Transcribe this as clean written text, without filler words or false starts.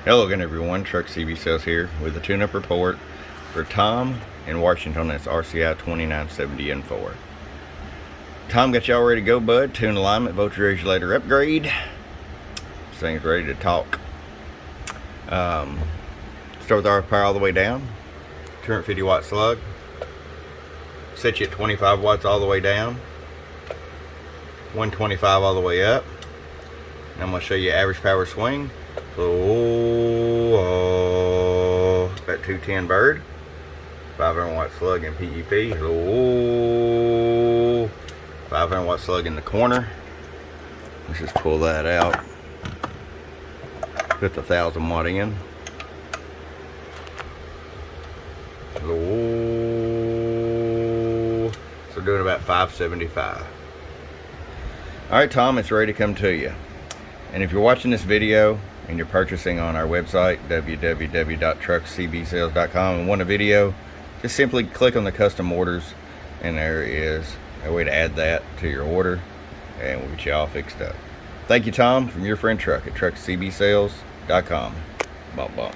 Hello again everyone, Truck CB Sales here with a tune-up report for Tom in Washington. That's RCI-2970N4. Tom got y'all ready to go, bud. Tune alignment, voltage regulator upgrade. This thing's ready to talk. Start with RF power all the way down. 250 watt slug. Set you at 25 watts all the way down. 125 all the way up. And I'm going to show you average power swing. So, about 210 bird, 500 watt slug in PEP. So, 500 watt slug in the corner. Let's just pull that out. Put the 1000 watt in. So doing about 575. All right, Tom, it's ready to come to you. And if you're watching this video and you're purchasing on our website, www.truckcbsales.com, and want a video, just simply click on the custom orders, and there is a way to add that to your order, and we'll get you all fixed up. Thank you, Tom, from your friend Truck at truckcbsales.com. Bump, bump.